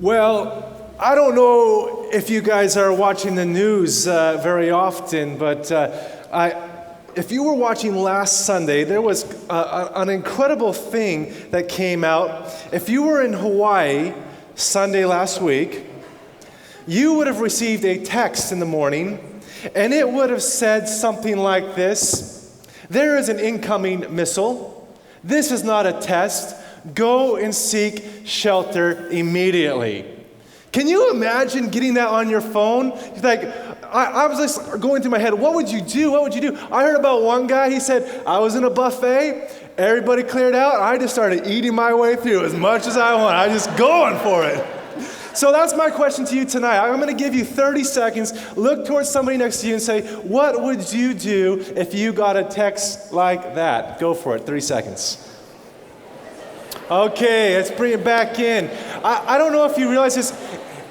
Well, I don't know if you guys are watching the news very often, but if you were watching last Sunday, there was an incredible thing that came out. If you were in Hawaii Sunday last week, you would have received a text in the morning, and it would have said something like this: "There is an incoming missile. This is not a test. Go and seek shelter immediately." Can you imagine getting that on your phone? Like, I was just going through my head, what would you do? What would you do? I heard about one guy, he said, I was in a buffet, everybody cleared out, I just started eating my way through as much as I want. I was just going for it. So that's my question to you tonight. I'm going to give you 30 seconds. Look towards somebody next to you and say, what would you do if you got a text like that? Go for it, 30 seconds. Okay, let's bring it back in. I don't know if you realize this.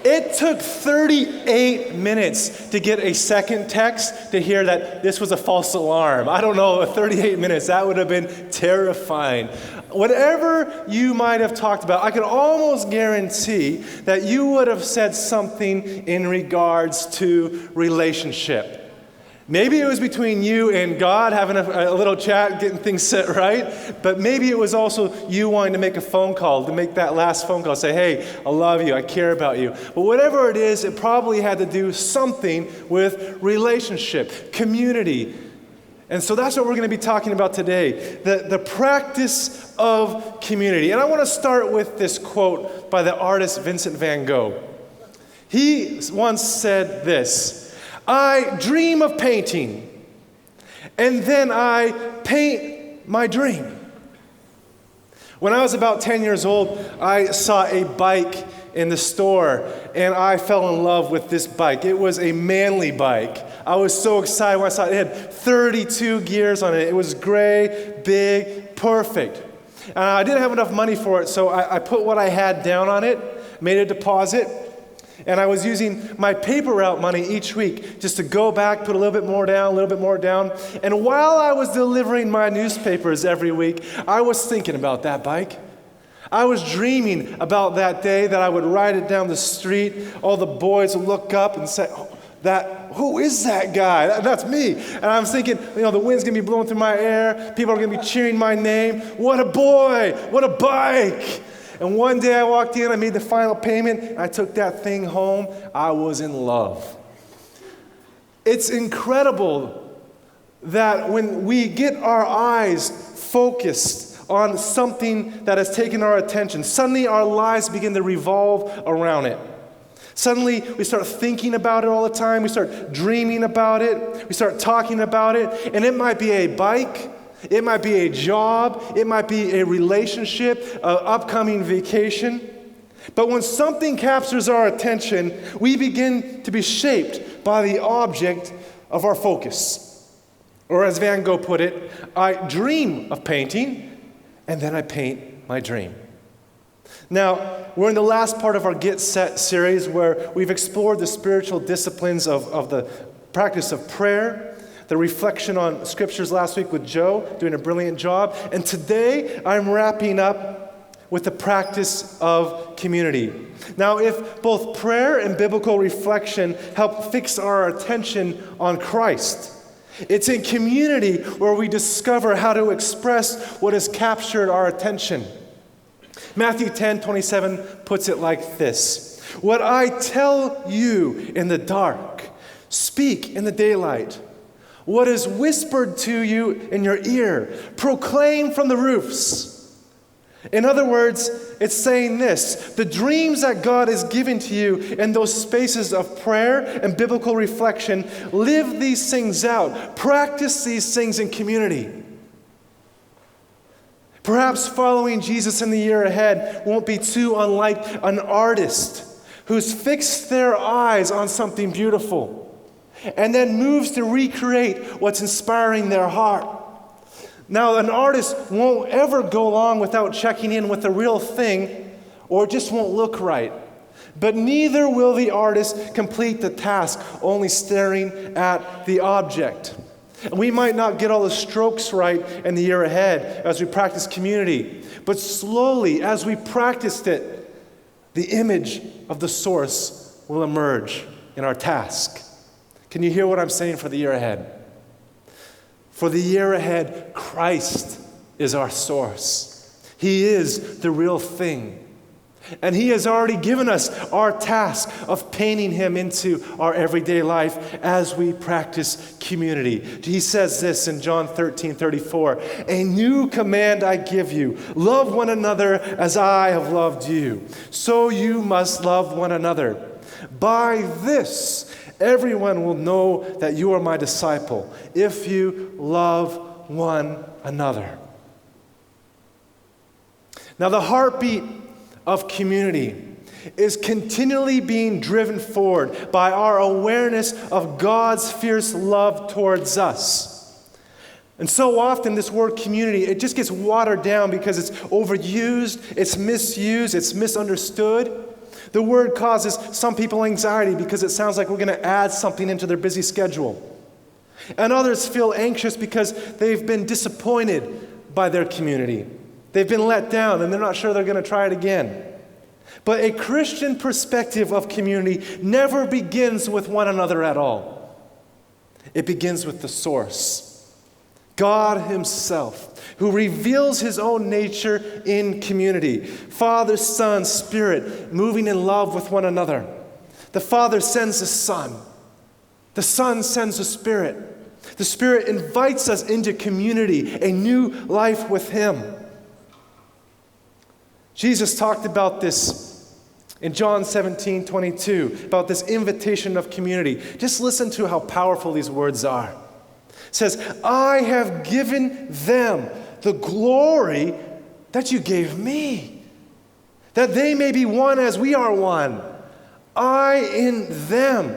It took 38 minutes to get a second text to hear that this was a false alarm. I don't know, 38 minutes, that would have been terrifying. Whatever you might have talked about, I can almost guarantee that you would have said something in regards to relationship. Maybe it was between you and God, having a little chat, getting things set right. But maybe it was also you wanting to make a phone call, to make that last phone call, say, hey, I love you, I care about you. But whatever it is, it probably had to do something with relationship, community. And so that's what we're going to be talking about today, the practice of community. And I want to start with this quote by the artist Vincent van Gogh. He once said this: "I dream of painting, and then I paint my dream." When I was about 10 years old, I saw a bike in the store, and I fell in love with this bike. It was a manly bike. I was so excited when I saw it. It had 32 gears on it. It was gray, big, perfect. I didn't have enough money for it, so I put what I had down on it, made a deposit, and I was using my paper route money each week just to go back, put a little bit more down, a little bit more down. And while I was delivering my newspapers every week, I was thinking about that bike. I was dreaming about that day that I would ride it down the street. All the boys would look up and say, who is that guy? That's me. And I'm thinking, the wind's going to be blowing through my hair. People are going to be cheering my name. What a boy. What a bike. And one day I walked in, I made the final payment, I took that thing home. I was in love. It's incredible that when we get our eyes focused on something that has taken our attention, suddenly our lives begin to revolve around it. Suddenly we start thinking about it all the time, we start dreaming about it, we start talking about it, and it might be a bike, it might be a job, it might be a relationship, an upcoming vacation. But when something captures our attention, we begin to be shaped by the object of our focus. Or as Van Gogh put it, I dream of painting, and then I paint my dream. Now, we're in the last part of our Get Set series where we've explored the spiritual disciplines of the practice of prayer, the reflection on scriptures last week with Joe, doing a brilliant job. And today, I'm wrapping up with the practice of community. Now, if both prayer and biblical reflection help fix our attention on Christ, it's in community where we discover how to express what has captured our attention. Matthew 10:27 puts it like this: "What I tell you in the dark, speak in the daylight. What is whispered to you in your ear, proclaim from the roofs." In other words, it's saying this: the dreams that God has given to you in those spaces of prayer and biblical reflection, live these things out. Practice these things in community. Perhaps following Jesus in the year ahead won't be too unlike an artist who's fixed their eyes on something beautiful and then moves to recreate what's inspiring their heart. Now, an artist won't ever go long without checking in with the real thing, or it just won't look right. But neither will the artist complete the task only staring at the object. And we might not get all the strokes right in the year ahead as we practice community, but slowly, as we practiced it, the image of the source will emerge in our task. Can you hear what I'm saying for the year ahead? For the year ahead, Christ is our source. He is the real thing. And he has already given us our task of painting him into our everyday life as we practice community. He says this in John 13:34, "A new command I give you, love one another as I have loved you. So you must love one another. By this, everyone will know that you are my disciple, if you love one another." Now, the heartbeat of community is continually being driven forward by our awareness of God's fierce love towards us. And so often this word community, it just gets watered down because it's overused, it's misused, it's misunderstood. The word causes some people anxiety because it sounds like we're going to add something into their busy schedule. And others feel anxious because they've been disappointed by their community. They've been let down and they're not sure they're going to try it again. But a Christian perspective of community never begins with one another at all. It begins with the source, God himself, who reveals his own nature in community. Father, Son, Spirit, moving in love with one another. The Father sends the Son. The Son sends the Spirit. The Spirit invites us into community, a new life with him. Jesus talked about this in John 17:22, about this invitation of community. Just listen to how powerful these words are. It says, "I have given them the glory that you gave me, that they may be one as we are one. I in them,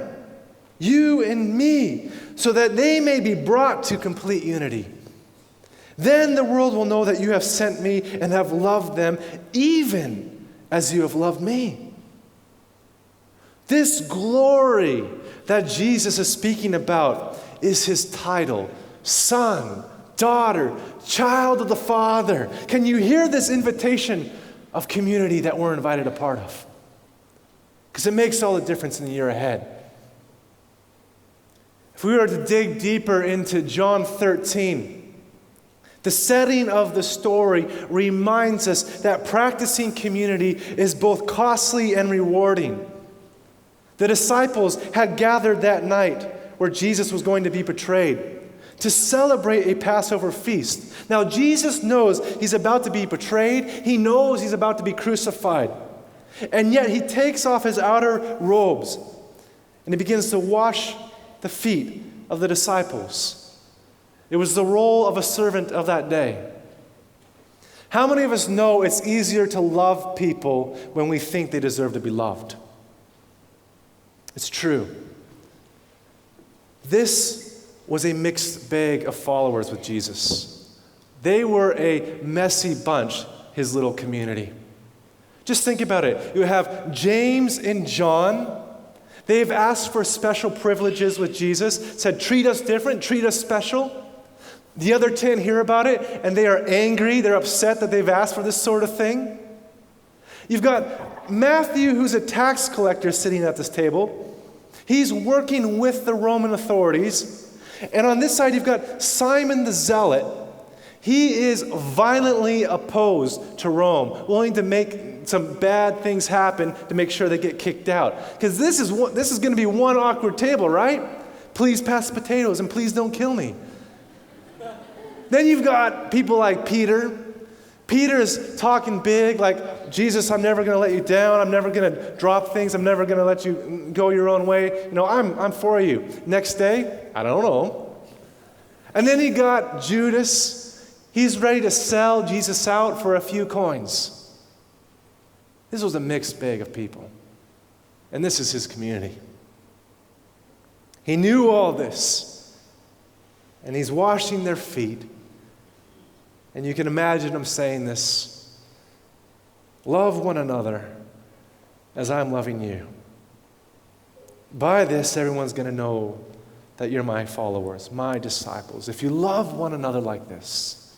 you in me, so that they may be brought to complete unity. Then the world will know that you have sent me and have loved them, even as you have loved me." This glory that Jesus is speaking about is his title, Son, Daughter, Child of the Father. Can you hear this invitation of community that we're invited a part of? Because it makes all the difference in the year ahead. If we were to dig deeper into John 13, the setting of the story reminds us that practicing community is both costly and rewarding. The disciples had gathered that night where Jesus was going to be betrayed to celebrate a Passover feast. Now, Jesus knows he's about to be betrayed. He knows he's about to be crucified. And yet he takes off his outer robes and he begins to wash the feet of the disciples. It was the role of a servant of that day. How many of us know it's easier to love people when we think they deserve to be loved? It's true. This was a mixed bag of followers with Jesus. They were a messy bunch, his little community. Just think about it. You have James and John. They've asked for special privileges with Jesus, said, treat us different, treat us special. The other 10 hear about it, and they are angry. They're upset that they've asked for this sort of thing. You've got Matthew, who's a tax collector, sitting at this table. He's working with the Roman authorities. And on this side, you've got Simon the Zealot. He is violently opposed to Rome, willing to make some bad things happen to make sure they get kicked out. Because this is going to be one awkward table, right? Please pass potatoes and please don't kill me. Then you've got people like Peter. Peter's talking big, like, Jesus, I'm never going to let you down. I'm never going to drop things. I'm never going to let you go your own way. You know, I'm for you. Next day, I don't know. And then you got Judas. He's ready to sell Jesus out for a few coins. This was a mixed bag of people. And this is his community. He knew all this. And he's washing their feet. And you can imagine him saying this: love one another as I'm loving you. By this, everyone's going to know that you're my followers, my disciples, if you love one another like this.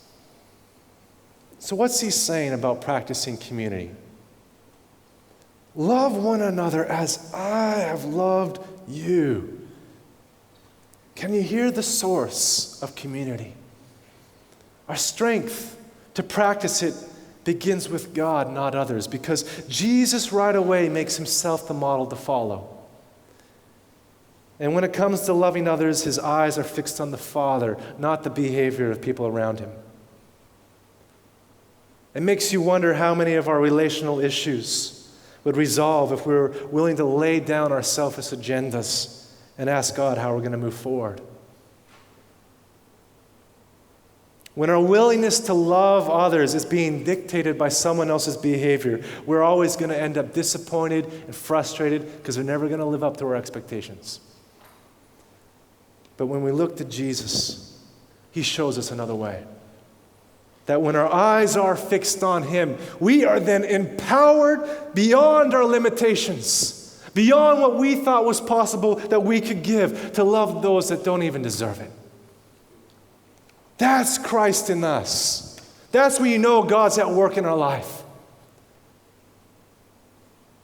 So what's he saying about practicing community? Love one another as I have loved you. Can you hear the source of community? Our strength to practice it begins with God, not others, because Jesus right away makes himself the model to follow. And when it comes to loving others, his eyes are fixed on the Father, not the behavior of people around him. It makes you wonder how many of our relational issues would resolve if we were willing to lay down our selfish agendas and ask God how we're going to move forward. When our willingness to love others is being dictated by someone else's behavior, we're always going to end up disappointed and frustrated because we're never going to live up to our expectations. But when we look to Jesus, he shows us another way. That when our eyes are fixed on him, we are then empowered beyond our limitations, beyond what we thought was possible that we could give, to love those that don't even deserve it. That's Christ in us. That's when you know God's at work in our life.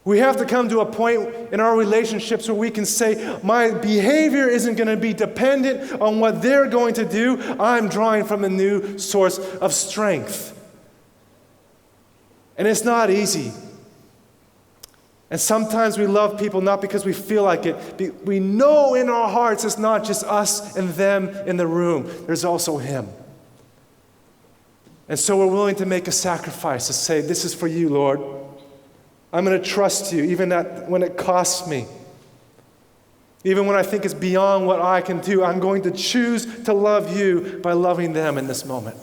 We have to come to a point in our relationships where we can say, my behavior isn't going to be dependent on what they're going to do. I'm drawing from a new source of strength. And it's not easy. And sometimes we love people not because we feel like it. We know in our hearts it's not just us and them in the room. There's also him. And so we're willing to make a sacrifice to say, this is for you, Lord. I'm going to trust you, even when it costs me. Even when I think it's beyond what I can do, I'm going to choose to love you by loving them in this moment.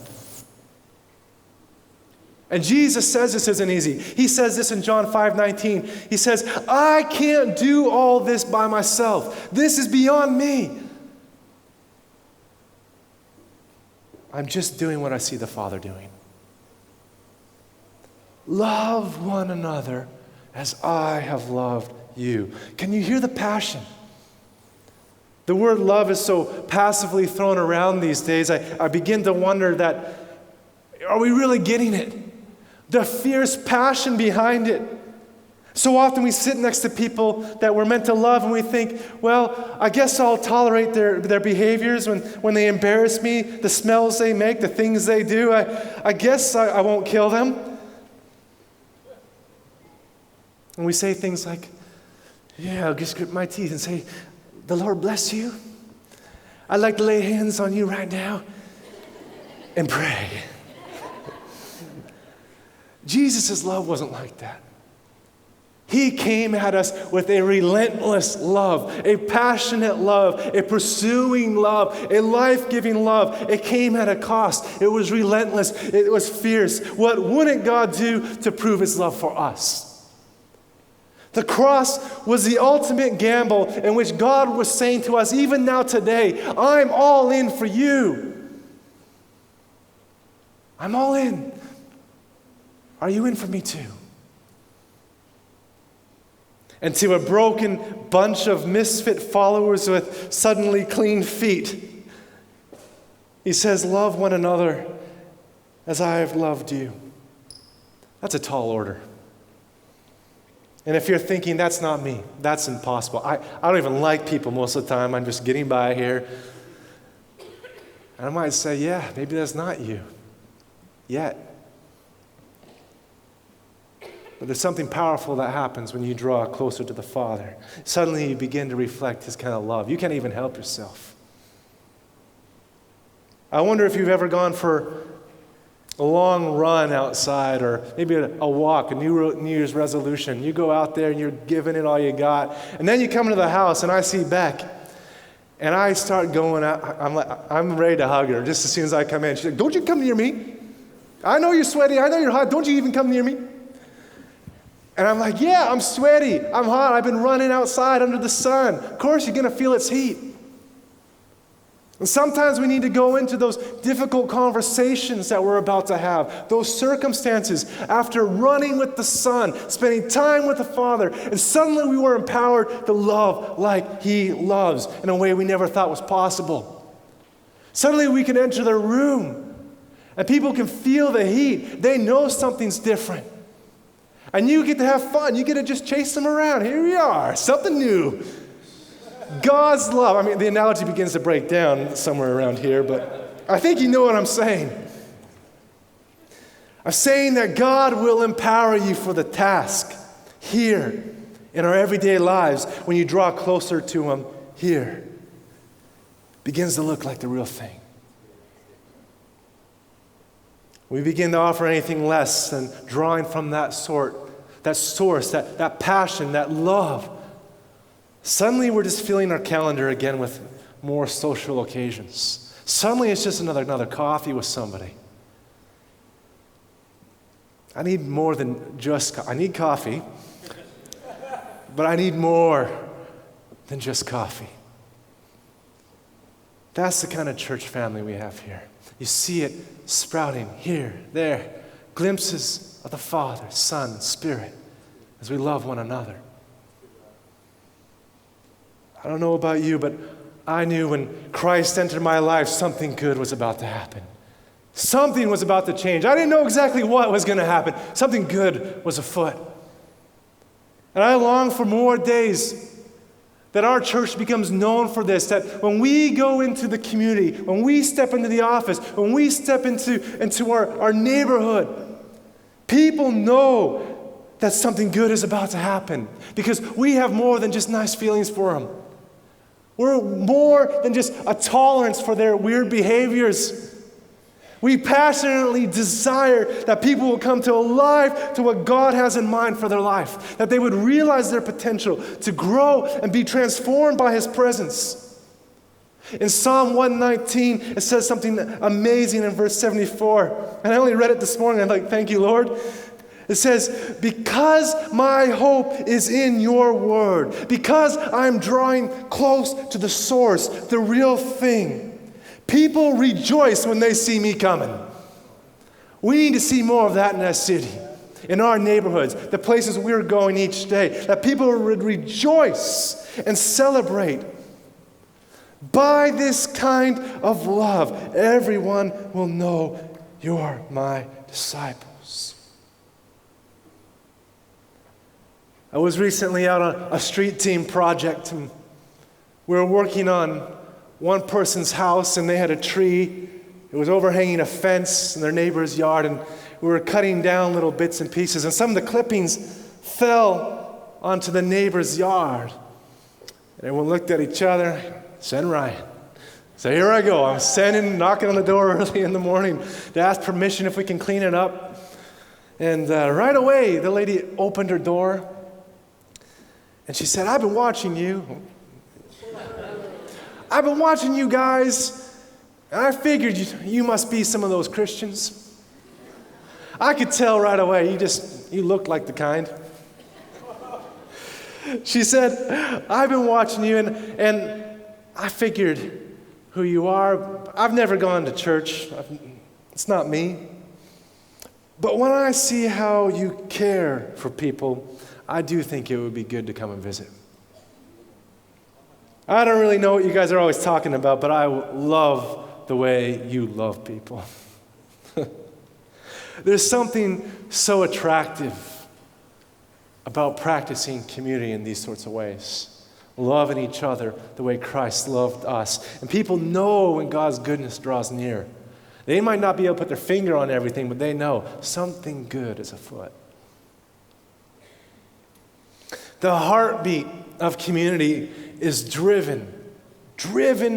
And Jesus says this isn't easy. He says this in John 5:19. He says, I can't do all this by myself. This is beyond me. I'm just doing what I see the Father doing. Love one another as I have loved you. Can you hear the passion? The word love is so passively thrown around these days. I begin to wonder that, are we really getting it? The fierce passion behind it. So often we sit next to people that we're meant to love and we think, well, I guess I'll tolerate their behaviors when they embarrass me, the smells they make, the things they do. I guess I won't kill them. And we say things like, yeah, I'll just grit my teeth and say, the Lord bless you. I'd like to lay hands on you right now and pray. Jesus' love wasn't like that. He came at us with a relentless love, a passionate love, a pursuing love, a life-giving love. It came at a cost. It was relentless. It was fierce. What wouldn't God do to prove his love for us? The cross was the ultimate gamble in which God was saying to us, even now today, I'm all in for you. I'm all in. Are you in for me too? And to a broken bunch of misfit followers with suddenly clean feet, he says, love one another as I have loved you. That's a tall order. And if you're thinking, that's not me, that's impossible. I don't even like people most of the time. I'm just getting by here. And I might say, yeah, maybe that's not you yet. But there's something powerful that happens when you draw closer to the Father. Suddenly you begin to reflect his kind of love. You can't even help yourself. I wonder if you've ever gone for a long run outside, or maybe a walk, a New Year's resolution. You go out there and you're giving it all you got. And then you come into the house and I see Beck. And I start going out. I'm ready to hug her just as soon as I come in. She's like, don't you come near me. I know you're sweaty. I know you're hot. Don't you even come near me. And I'm like, yeah, I'm sweaty. I'm hot. I've been running outside under the sun. Of course, you're going to feel its heat. And sometimes we need to go into those difficult conversations that we're about to have, those circumstances after running with the Son, spending time with the Father, and suddenly we were empowered to love like he loves in a way we never thought was possible. Suddenly we can enter the room and people can feel the heat. They know something's different. And you get to have fun. You get to just chase them around. Here we are, something new. God's love. I mean, the analogy begins to break down somewhere around here, but I think you know what I'm saying. I'm saying that God will empower you for the task here in our everyday lives when you draw closer to Him here. Begins to look like the real thing. We begin to offer anything less than drawing from that source, that passion, that love. Suddenly we're just filling our calendar again with more social occasions. Suddenly it's just another coffee with somebody. I need more than just I need coffee, but I need more than just coffee. That's the kind of church family we have here. You see it sprouting here, there, glimpses of the Father, Son, and Spirit as we love one another. I don't know about you, but I knew when Christ entered my life, something good was about to happen. Something was about to change. I didn't know exactly what was going to happen. Something good was afoot. And I long for more days that our church becomes known for this, that when we go into the community, when we step into the office, when we step into our neighborhood, people know that something good is about to happen because we have more than just nice feelings for them. We're more than just a tolerance for their weird behaviors. We passionately desire that people will come to alive to what God has in mind for their life, that they would realize their potential to grow and be transformed by His presence. In Psalm 119, it says something amazing in verse 74. And I only read it this morning. I'm like, thank you, Lord. It says, because my hope is in your word, because I'm drawing close to the source, the real thing, people rejoice when they see me coming. We need to see more of that in our city, in our neighborhoods, the places we're going each day, that people would rejoice and celebrate. By this kind of love, everyone will know you're my disciples. I was recently out on a street team project, and we were working on one person's house, and they had a tree. It was overhanging a fence in their neighbor's yard, and we were cutting down little bits and pieces, and some of the clippings fell onto the neighbor's yard. And everyone looked at each other, send Ryan. So here I go. I'm knocking on the door early in the morning to ask permission if we can clean it up. And right away, the lady opened her door, and she said, I've been watching you. I've been watching you guys, and I figured you must be some of those Christians. I could tell right away, you looked like the kind. She said, I've been watching you, and I figured who you are. I've never gone to church. It's not me. But when I see how you care for people, I do think it would be good to come and visit. I don't really know what you guys are always talking about, but I love the way you love people. There's something so attractive about practicing community in these sorts of ways. Loving each other the way Christ loved us. And people know when God's goodness draws near. They might not be able to put their finger on everything, but they know something good is afoot. The heartbeat of community is driven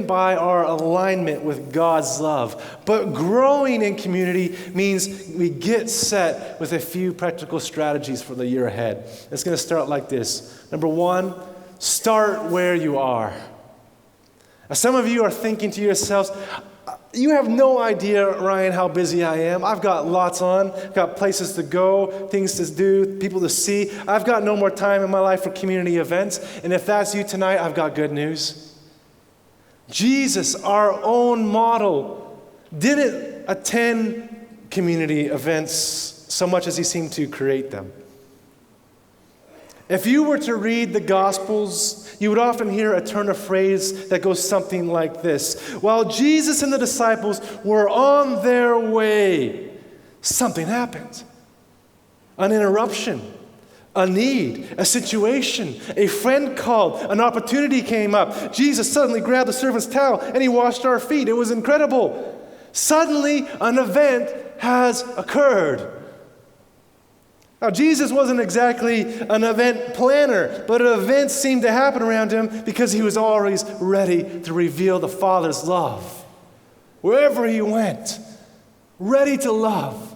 by our alignment with God's love. But growing in community means we get set with a few practical strategies for the year ahead. It's going to start like this. Number one, start where you are. Now, some of you are thinking to yourselves, you have no idea, Ryan, how busy I am. I've got lots on. I've got places to go, things to do, people to see. I've got no more time in my life for community events. And if that's you tonight, I've got good news. Jesus, our own model, didn't attend community events so much as he seemed to create them. If you were to read the Gospels, you would often hear a turn of phrase that goes something like this. While Jesus and the disciples were on their way, something happened. An interruption. a need, a situation, a friend called, an opportunity came up. Jesus suddenly grabbed the servant's towel and he washed our feet. It was incredible. Suddenly, an event has occurred. Now, Jesus wasn't exactly an event planner, but events seemed to happen around him because he was always ready to reveal the Father's love. Wherever he went, ready to love.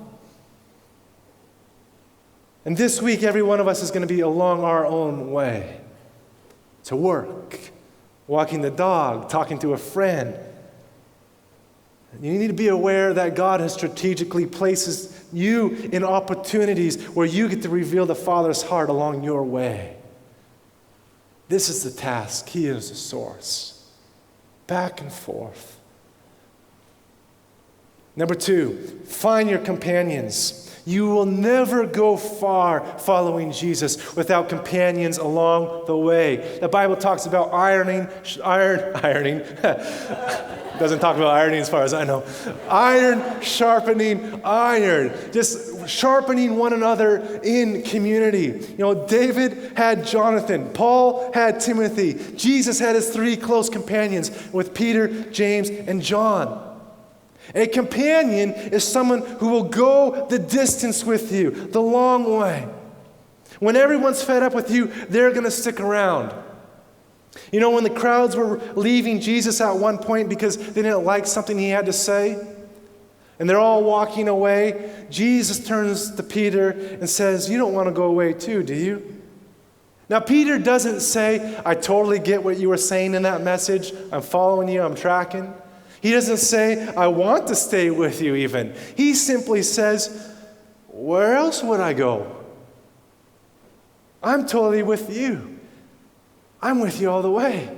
And this week, every one of us is going to be along our own way. To work, walking the dog, talking to a friend. You need to be aware that God has strategically places you in opportunities where you get to reveal the Father's heart along your way. This is the task. He is the source. Back and forth. Number 2, find your companions. You will never go far following Jesus without companions along the way. The Bible talks about ironing. Doesn't talk about ironing as far as I know. Iron sharpening iron. Just sharpening one another in community. You know, David had Jonathan. Paul had Timothy. Jesus had his 3 close companions with Peter, James, and John. A companion is someone who will go the distance with you, the long way. When everyone's fed up with you, they're going to stick around. You know, when the crowds were leaving Jesus at one point because they didn't like something he had to say, and they're all walking away, Jesus turns to Peter and says, "You don't want to go away too, do you?" Now, Peter doesn't say, "I totally get what you were saying in that message. I'm following you, I'm tracking." He doesn't say, "I want to stay with you," even. He simply says, "Where else would I go? I'm totally with you. I'm with you all the way."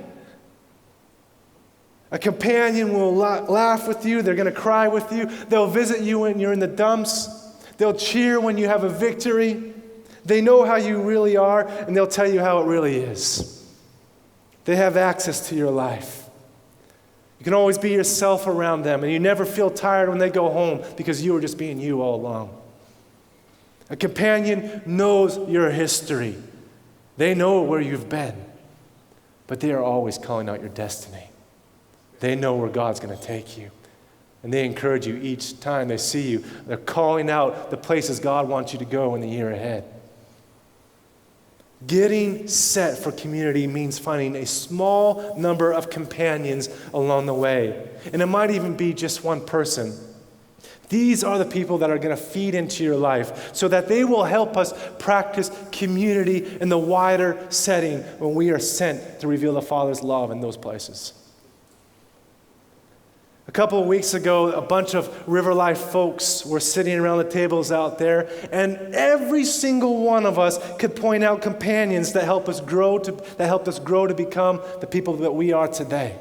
A companion will laugh with you. They're going to cry with you. They'll visit you when you're in the dumps. They'll cheer when you have a victory. They know how you really are, and they'll tell you how it really is. They have access to your life. You can always be yourself around them, and you never feel tired when they go home because you were just being you all along. A companion knows your history. They know where you've been, but they are always calling out your destiny. They know where God's going to take you, and they encourage you each time they see you. They're calling out the places God wants you to go in the year ahead. Getting set for community means finding a small number of companions along the way. And it might even be just one person. These are the people that are going to feed into your life so that they will help us practice community in the wider setting when we are sent to reveal the Father's love in those places. A couple of weeks ago, a bunch of River Life folks were sitting around the tables out there, and every single one of us could point out companions that helped us grow to become the people that we are today.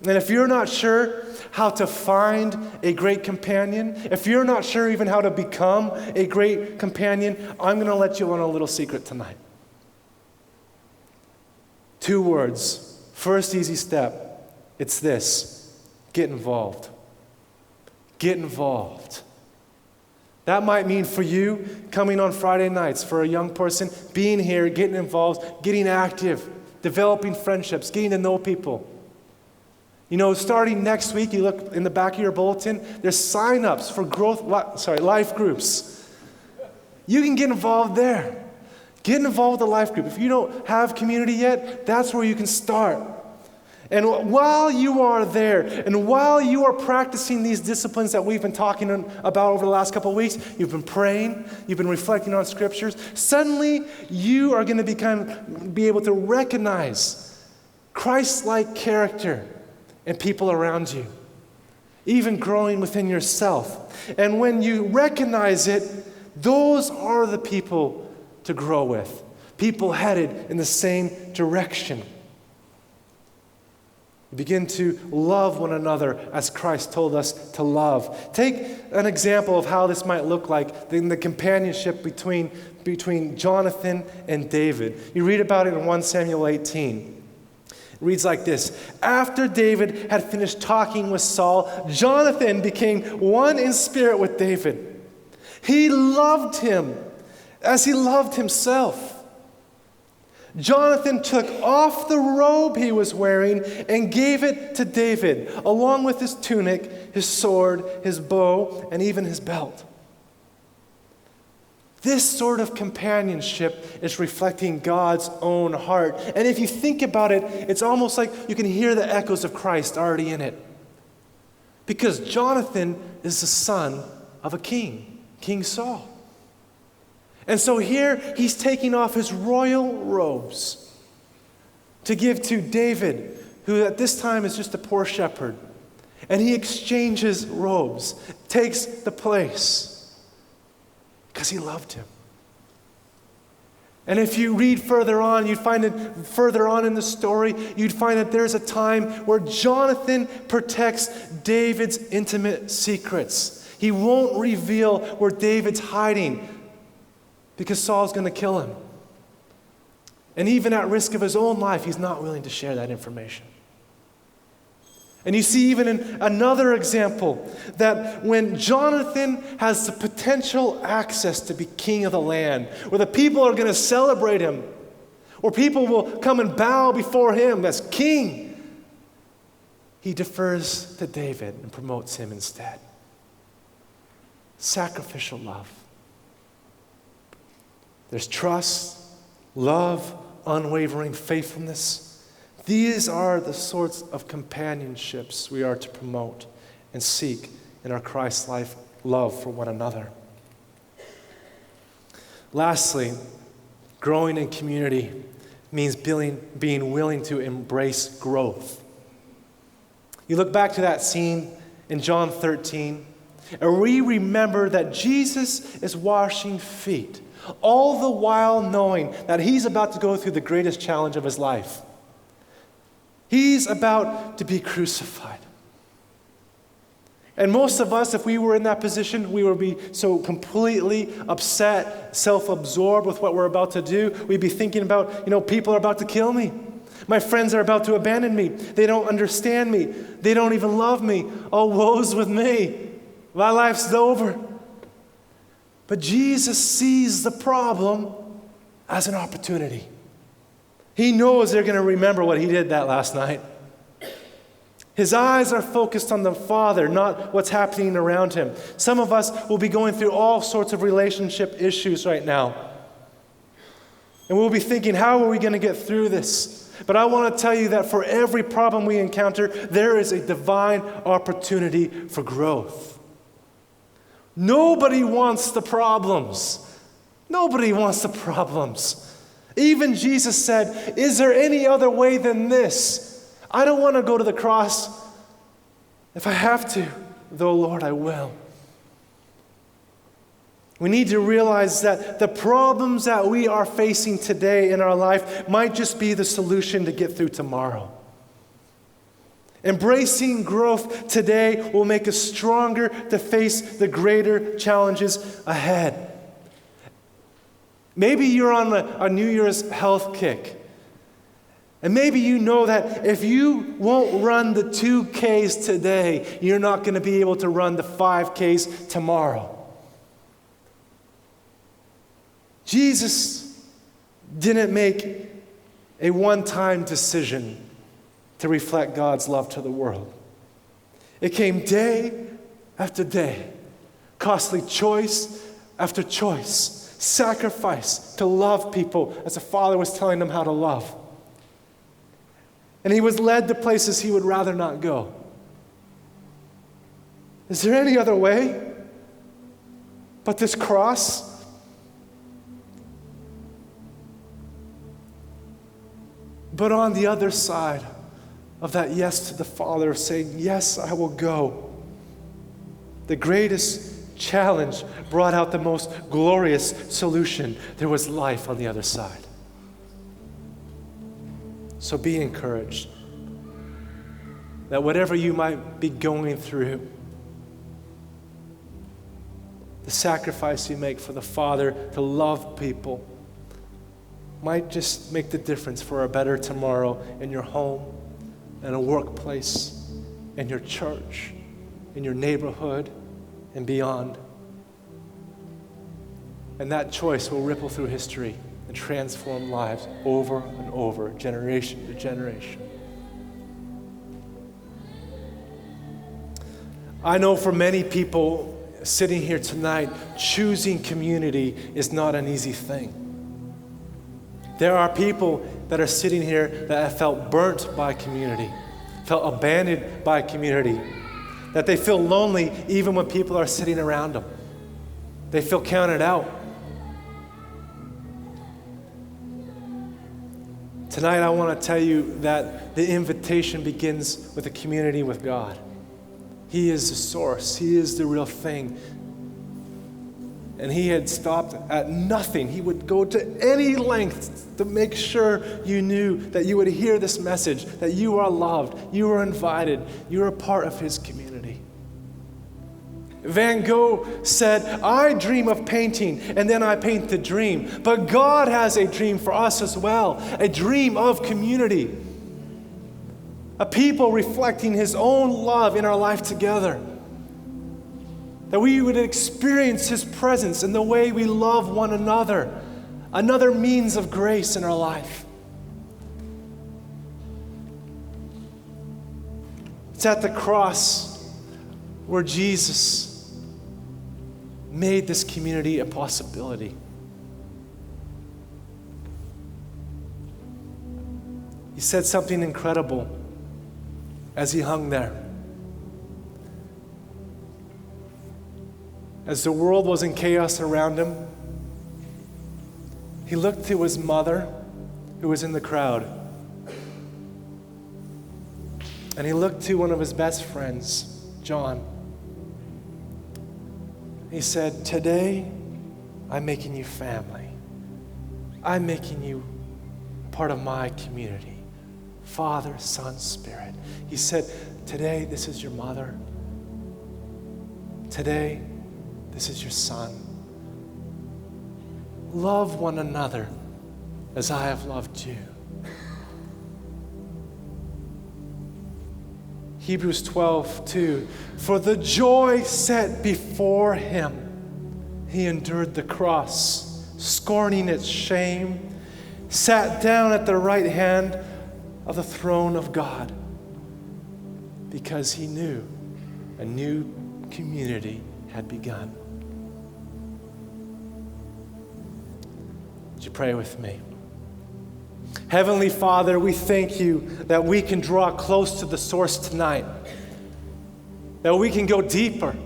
And if you're not sure how to find a great companion, if you're not sure even how to become a great companion, I'm going to let you on a little secret tonight. 2 words. First easy step. It's this. Get involved. Get involved. That might mean for you coming on Friday nights, for a young person, being here, getting involved, getting active, developing friendships, getting to know people. You know, starting next week, you look in the back of your bulletin, there's sign-ups for life groups. You can get involved there. Get involved with a life group. If you don't have community yet, that's where you can start. And while you are there, and while you are practicing these disciplines that we've been talking about over the last couple of weeks, you've been praying, you've been reflecting on scriptures, suddenly you are going to be able to recognize Christ-like character in people around you, even growing within yourself. And when you recognize it, those are the people to grow with, people headed in the same direction. Begin to love one another as Christ told us to love. Take an example of how this might look like in the companionship between Jonathan and David. You read about it in 1 Samuel 18. It reads like this. After David had finished talking with Saul, Jonathan became one in spirit with David. He loved him as he loved himself. Jonathan took off the robe he was wearing and gave it to David, along with his tunic, his sword, his bow, and even his belt. This sort of companionship is reflecting God's own heart. And if you think about it, it's almost like you can hear the echoes of Christ already in it. Because Jonathan is the son of a king, King Saul. And so here he's taking off his royal robes to give to David, who at this time is just a poor shepherd. And he exchanges robes, takes the place, because he loved him. And if you read further on, you'd find it further on in the story, you'd find that there's a time where Jonathan protects David's intimate secrets. He won't reveal where David's hiding, because Saul's going to kill him. And even at risk of his own life, he's not willing to share that information. And you see even in another example that when Jonathan has the potential access to be king of the land, where the people are going to celebrate him, where people will come and bow before him as king, he defers to David and promotes him instead. Sacrificial love. There's trust, love, unwavering faithfulness. These are the sorts of companionships we are to promote and seek in our Christ-like love for one another. Lastly, growing in community means being willing to embrace growth. You look back to that scene in John 13, and we remember that Jesus is washing feet, all the while knowing that he's about to go through the greatest challenge of his life. He's about to be crucified. And most of us, if we were in that position, we would be so completely upset, self-absorbed with what we're about to do. We'd be thinking about, people are about to kill me. My friends are about to abandon me. They don't understand me. They don't even love me. Oh, woe's with me. My life's over. But Jesus sees the problem as an opportunity. He knows they're going to remember what he did that last night. His eyes are focused on the Father, not what's happening around him. Some of us will be going through all sorts of relationship issues right now. And we'll be thinking, how are we going to get through this? But I want to tell you that for every problem we encounter, there is a divine opportunity for growth. Nobody wants the problems. Nobody wants the problems. Even Jesus said, is there any other way than this? I don't want to go to the cross. If I have to, though, Lord, I will. We need to realize that the problems that we are facing today in our life might just be the solution to get through tomorrow. Embracing growth today will make us stronger to face the greater challenges ahead. Maybe you're on a New Year's health kick. And maybe you know that if you won't run the 2Ks today, you're not going to be able to run the 5Ks tomorrow. Jesus didn't make a one-time decision to reflect God's love to the world. It came day after day, costly choice after choice, sacrifice to love people as the Father was telling them how to love. And he was led to places he would rather not go. Is there any other way but this cross? But on the other side of that yes to the Father, saying, yes, I will go, the greatest challenge brought out the most glorious solution. There was life on the other side. So be encouraged that whatever you might be going through, the sacrifice you make for the Father to love people might just make the difference for a better tomorrow in your home, in a workplace, in your church, in your neighborhood, and beyond. And that choice will ripple through history and transform lives over and over, generation to generation. I know for many people sitting here tonight, choosing community is not an easy thing. There are people that are sitting here that have felt burnt by community, felt abandoned by community, that they feel lonely even when people are sitting around them. They feel counted out. Tonight I want to tell you that the invitation begins with a community with God. He is the source. He is the real thing. And he had stopped at nothing. He would go to any length to make sure you knew that you would hear this message, that you are loved, you are invited, you are a part of his community. Van Gogh said, I dream of painting, and then I paint the dream. But God has a dream for us as well, a dream of community. A people reflecting his own love in our life together. That we would experience his presence in the way we love one another. Another means of grace in our life. It's at the cross where Jesus made this community a possibility. He said something incredible as he hung there. As the world was in chaos around him, he looked to his mother, who was in the crowd. And he looked to one of his best friends, John. He said, today, I'm making you family. I'm making you part of my community. Father, Son, Spirit. He said, today, this is your mother. Today, this is your son. Love one another as I have loved you. Hebrews 12:2. For the joy set before him, he endured the cross, scorning its shame, sat down at the right hand of the throne of God, because he knew a new community had begun. Would you pray with me? Heavenly Father, we thank you that we can draw close to the source tonight, that we can go deeper,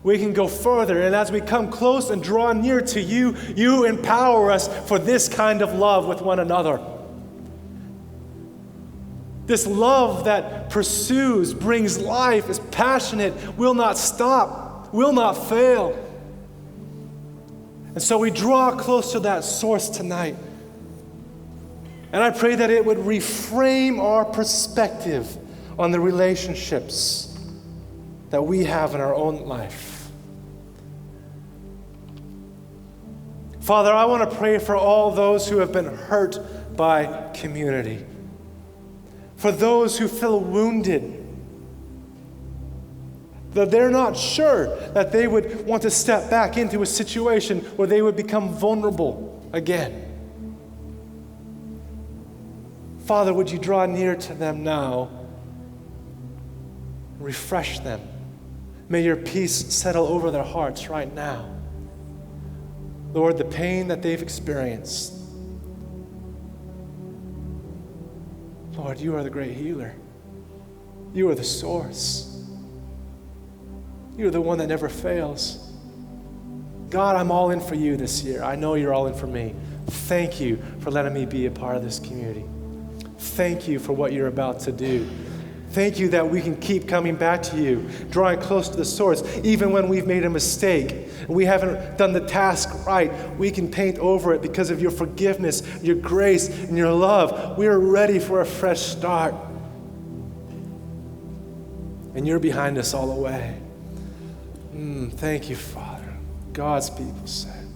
we can go further, and as we come close and draw near to you, you empower us for this kind of love with one another. This love that pursues, brings life, is passionate, will not stop, will not fail. And so we draw close to that source tonight. And I pray that it would reframe our perspective on the relationships that we have in our own life. Father, I want to pray for all those who have been hurt by community. For those who feel wounded, that they're not sure that they would want to step back into a situation where they would become vulnerable again. Father, would you draw near to them now? Refresh them. May your peace settle over their hearts right now. Lord, the pain that they've experienced, Lord, you are the great healer. You are the source. You're the one that never fails. God, I'm all in for you this year. I know you're all in for me. Thank you for letting me be a part of this community. Thank you for what you're about to do. Thank you that we can keep coming back to you, drawing close to the source, even when we've made a mistake and we haven't done the task right. We can paint over it because of your forgiveness, your grace, and your love. We are ready for a fresh start. And you're behind us all the way. Thank you, Father. God's people said.